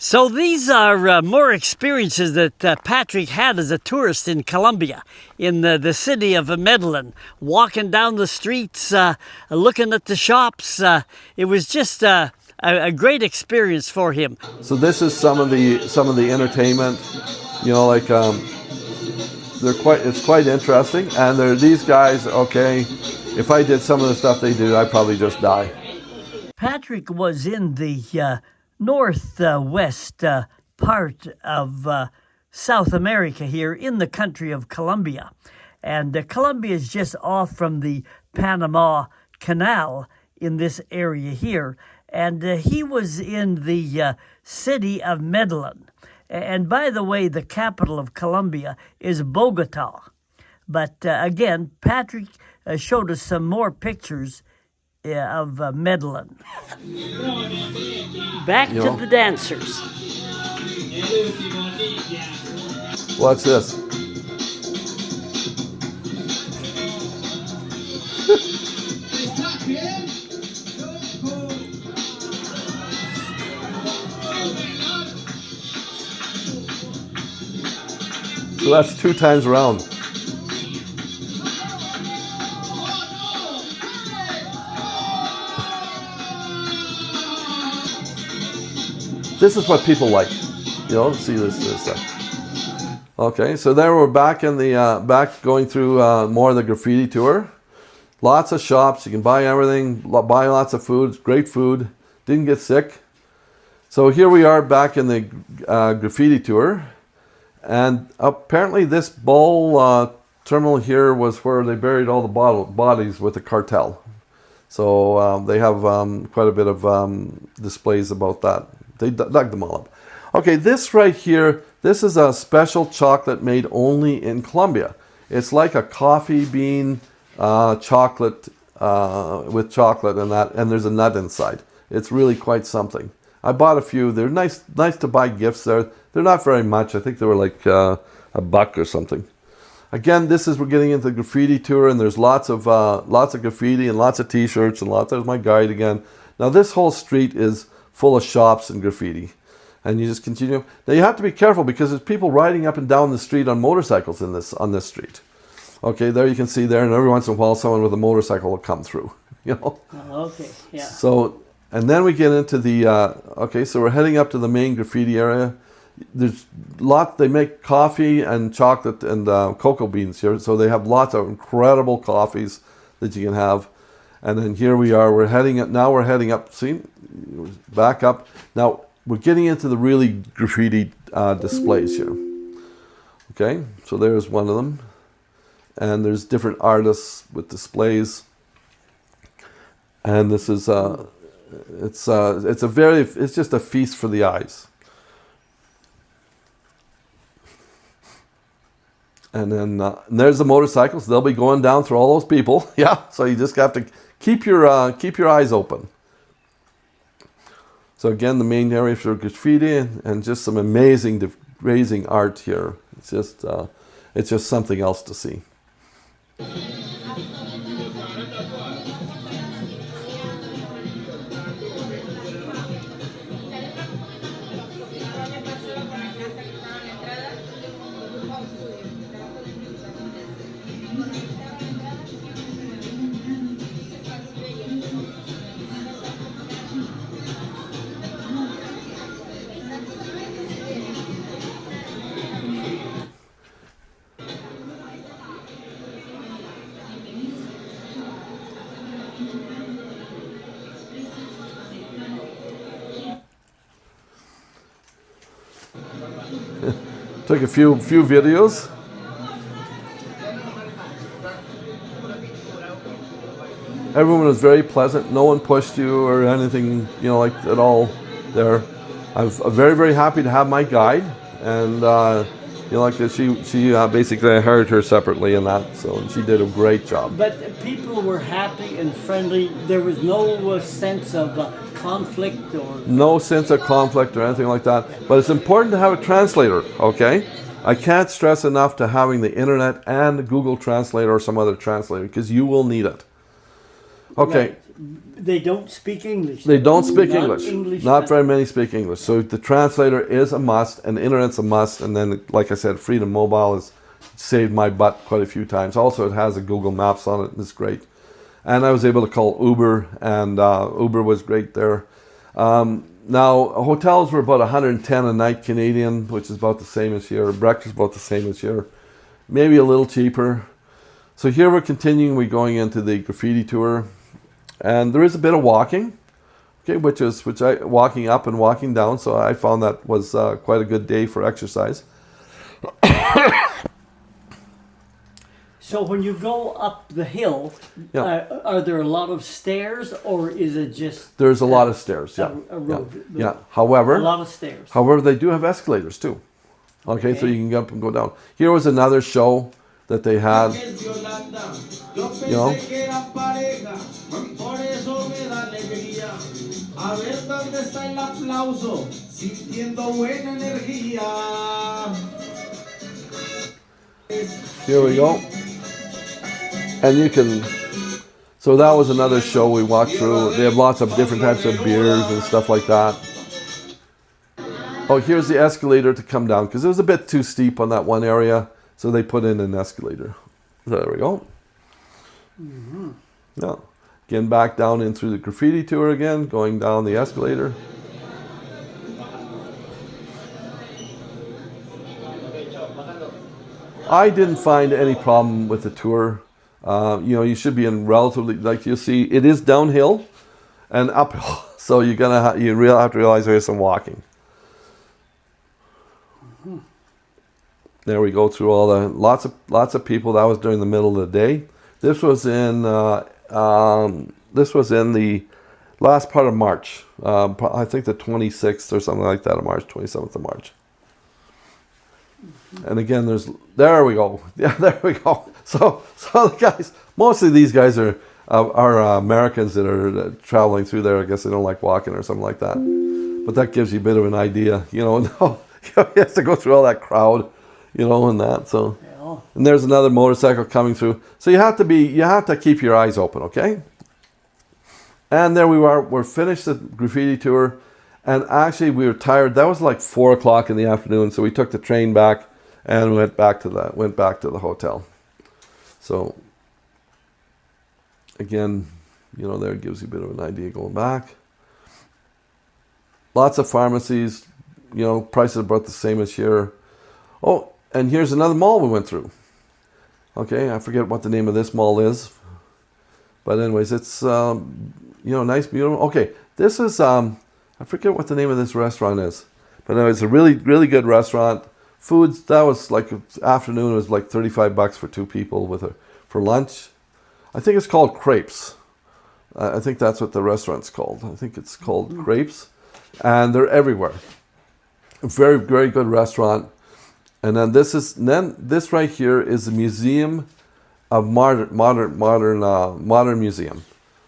So these are more experiences that Patrick had as a tourist in Colombia, in the city of Medellin, walking down the streets, looking at the shops. It was just a great experience for him. So this is some of the entertainment, you know, like it's quite interesting. And they're these guys. Okay, if I did some of the stuff they do, I'd probably just die. Patrick was in the northwest part of South America here in the country of Colombia. And Colombia is just off from the Panama Canal in this area here. And he was in the city of Medellin. And by the way, the capital of Colombia is Bogota. But again, Patrick showed us some more pictures of Medellin. Back to the dancers. What's this? So that's 2 times around. This is what people like, you know. See this stuff. Okay, so there we're back in the back going through more of the graffiti tour. Lots of shops. You can buy everything. Buy lots of food. Great food. Didn't get sick. So here we are back in the graffiti tour, and apparently this bowl terminal here was where they buried all the bodies with the cartel. So they have quite a bit of displays about that. They dug them all up. Okay, this right here, this is a special chocolate made only in Colombia. It's like a coffee bean chocolate with chocolate and that, and there's a nut inside. It's really quite something. I bought a few. They're nice to buy gifts there. They're not very much. I think they were like $1 or something. Again, we're getting into the graffiti tour, and there's lots of graffiti and lots of T-shirts and lots. There's my guide again. Now this whole street is full of shops and graffiti, and you just continue. Now you have to be careful because there's people riding up and down the street on motorcycles on this street. Okay, there you can see there, and every once in a while someone with a motorcycle will come through. You know. Oh, okay, yeah. So, and then we get into the okay. So we're heading up to the main graffiti area. There's they make coffee and chocolate and cocoa beans here, so they have lots of incredible coffees that you can have. And then here we are, we're heading up, see, back up. Now, we're getting into the really graffiti displays here. Okay, so there's one of them. And there's different artists with displays. And this is, it's just a feast for the eyes. And then and there's the motorcycles. They'll be going down through all those people. Yeah, so you just have to keep your eyes open. So again, the main area for graffiti and just some amazing art here. It's just something else to see. Took a few videos. Everyone was very pleasant. No one pushed you or anything, you know, like at all there. I'm very, very happy to have my guide, and you know, like she basically I hired her separately in that, so she did a great job. But people were happy and friendly. There was no sense of conflict or... No sense of conflict or anything like that. But it's important to have a translator, okay? I can't stress enough to having the internet and Google Translate or some other translator, because you will need it. Okay. Right. they don't speak English. They don't speak Not English. Not very many speak English. So the translator is a must, and the internet's a must. And then, like I said, Freedom Mobile has saved my butt quite a few times. Also, it has a Google Maps on it, and it's great. And I was able to call Uber, and Uber was great there. Now, hotels were about 110 a night Canadian, which is about the same as here. Breakfast about the same as here. Maybe a little cheaper. So here we're continuing. We're going into the graffiti tour. And there is a bit of walking, okay, walking up and walking down. So I found that was quite a good day for exercise. So when you go up the hill, are there a lot of stairs, or is it just... There's a lot of stairs, yeah. A road. Yeah. However... A lot of stairs. However, they do have escalators too. Okay, so you can get up and go down. Here was another show that they had. You know. Here we go. And you can, so that was another show we walked through. They have lots of different types of beers and stuff like that. Oh, here's the escalator to come down, because it was a bit too steep on that one area, so they put in an escalator. There we go. Mm-hmm. Yeah. Again, back down in through the graffiti tour again, going down the escalator. I didn't find any problem with the tour. You know, you should be in relatively, like you'll see, it is downhill and uphill, so you're gonna have to realize there's some walking. Mm-hmm. There we go through all the lots of people. That was during the middle of the day. This was in the last part of March. I think the 26th or something like that of March, 27th of March. And again, there we go. Yeah, there we go. So the guys, mostly these guys are Americans that are traveling through there. I guess they don't like walking or something like that. But that gives you a bit of an idea, you know. No, you have to go through all that crowd, you know, and that. So, and there's another motorcycle coming through. So you have to keep your eyes open, okay? And there we are. We're finished the graffiti tour, and actually we were tired. That was like 4 o'clock in the afternoon, so we took the train back and went back to the hotel. So again, you know, there it gives you a bit of an idea going back. Lots of pharmacies, you know, prices are about the same as here. Oh, and here's another mall we went through. Okay, I forget what the name of this mall is, but anyways, it's you know, nice, beautiful. Okay, this is I forget what the name of this restaurant is, but anyways, it's a really, really good restaurant. Foods, that was like afternoon, it was like $35 for 2 people for lunch. I think it's called Crepes. I think that's what the restaurant's called. I think it's called Crepes, and they're everywhere. A very, very good restaurant. And then this right here is the Museum of Modern Museum.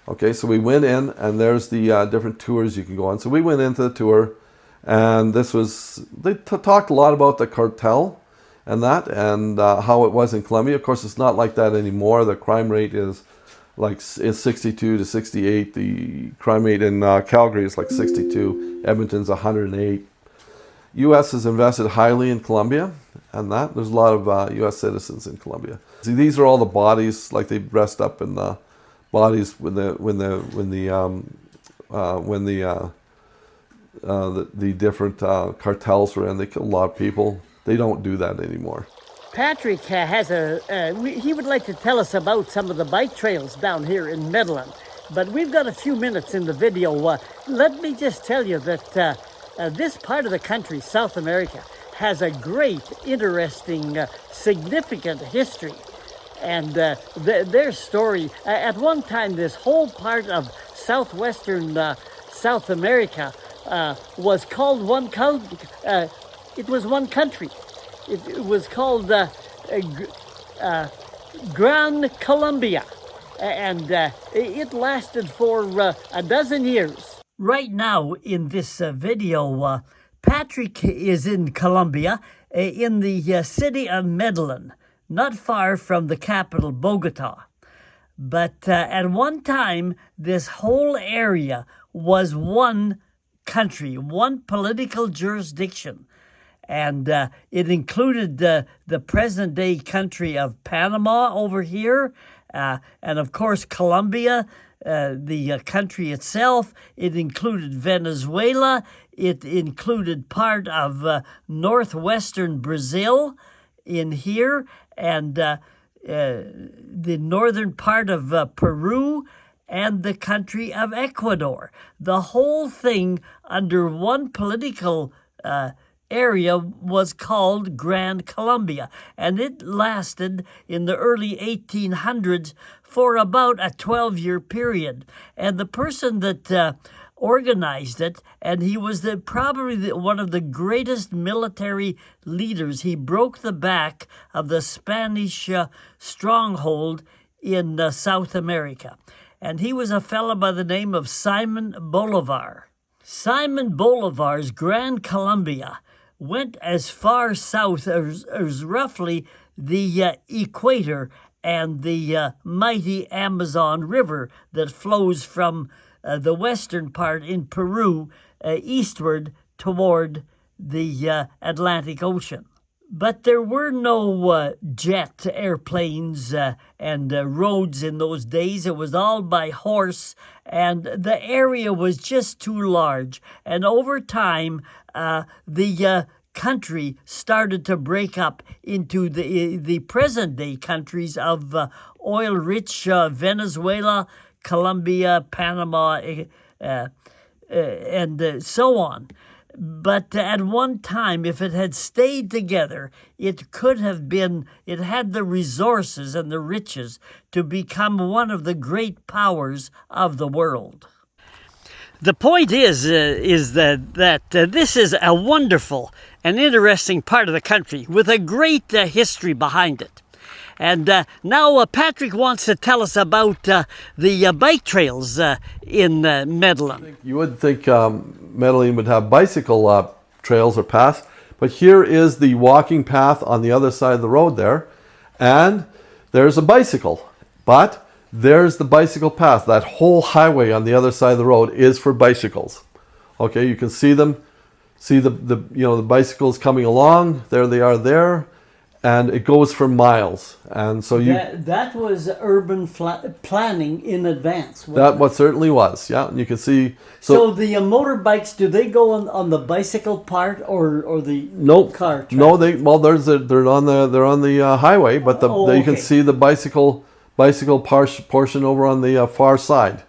Okay, so we went in, and there's the different tours you can go on. So we went into the tour, and they talked a lot about the cartel and that, and how it was in Colombia. Of course, it's not like that anymore. The crime rate is 62 to 68. The crime rate in Calgary is like 62. Edmonton's 108. U.S. has invested highly in Colombia, and that there's a lot of U.S. citizens in Colombia. See, these are all the bodies, like they dressed up in the bodies when the different cartels were in. They killed a lot of people. They don't do that anymore. Patrick has he would like to tell us about some of the bike trails down here in Medellin, but we've got a few minutes in the video. Let me just tell you that this part of the country, South America, has a great, interesting, significant history. And their story, at one time, this whole part of southwestern South America was called one country. It was one country. It was called Gran Columbia, and it lasted for a dozen years. Right now in this video, Patrick is in Colombia, in the city of Medellin, not far from the capital, Bogota. But at one time, this whole area was one country, one political jurisdiction. And it included the present-day country of Panama over here, and of course Colombia, the country itself. It included Venezuela. It included part of northwestern Brazil in here, and the northern part of Peru, and the country of Ecuador. The whole thing under one political area was called Gran Columbia, and it lasted in the early 1800s for about a 12-year period. And the person that organized it, and he was probably one of the greatest military leaders. He broke the back of the Spanish stronghold in South America. And he was a fellow by the name of Simon Bolivar. Simon Bolivar's Gran Columbia went as far south as roughly the equator and the mighty Amazon River that flows from the western part in Peru eastward toward the Atlantic Ocean. But there were no jet airplanes and roads in those days. It was all by horse, and the area was just too large. And over time, the country started to break up into the present-day countries of oil-rich Venezuela, Colombia, Panama, and so on. But at one time, if it had stayed together, it had the resources and the riches to become one of the great powers of the world. The point is that this is a wonderful and interesting part of the country with a great history behind it. And now Patrick wants to tell us about the bike trails in Medellin. You would think Medellin would have bicycle trails or paths, but here is the walking path on the other side of the road there, and there's a bicycle. But there's the bicycle path. That whole highway on the other side of the road is for bicycles. Okay, you can see them. See the bicycles coming along. There they are there. And it goes for miles, and so that was urban planning in advance. That what certainly was, yeah. And you can see. So the motorbikes, do they go on the bicycle part or the car traffic? No, they're on the highway, but you can see the bicycle portion over on the far side.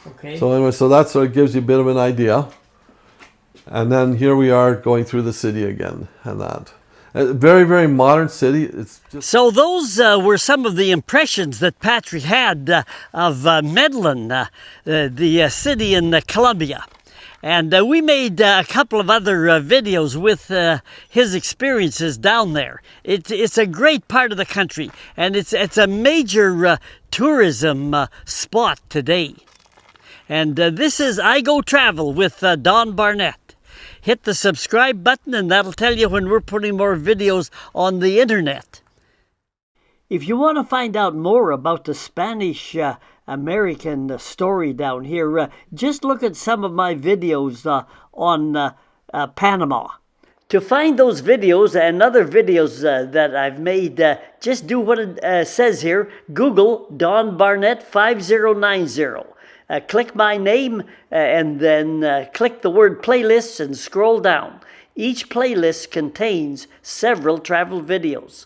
Okay. So anyway, so that sort of gives you a bit of an idea. And then here we are going through the city again, and that. A very, very modern city. So those were some of the impressions that Patrick had of Medellin, the city in Colombia. And we made a couple of other videos with his experiences down there. It's a great part of the country, and it's a major tourism spot today. And this is I Go Travel with Don Barnett. Hit the subscribe button, and that'll tell you when we're putting more videos on the internet. If you want to find out more about the Spanish American story down here, just look at some of my videos on Panama. To find those videos and other videos that I've made, just do what it says here. Google Don Barnett 5090. Click my name and then click the word playlists and scroll down. Each playlist contains several travel videos.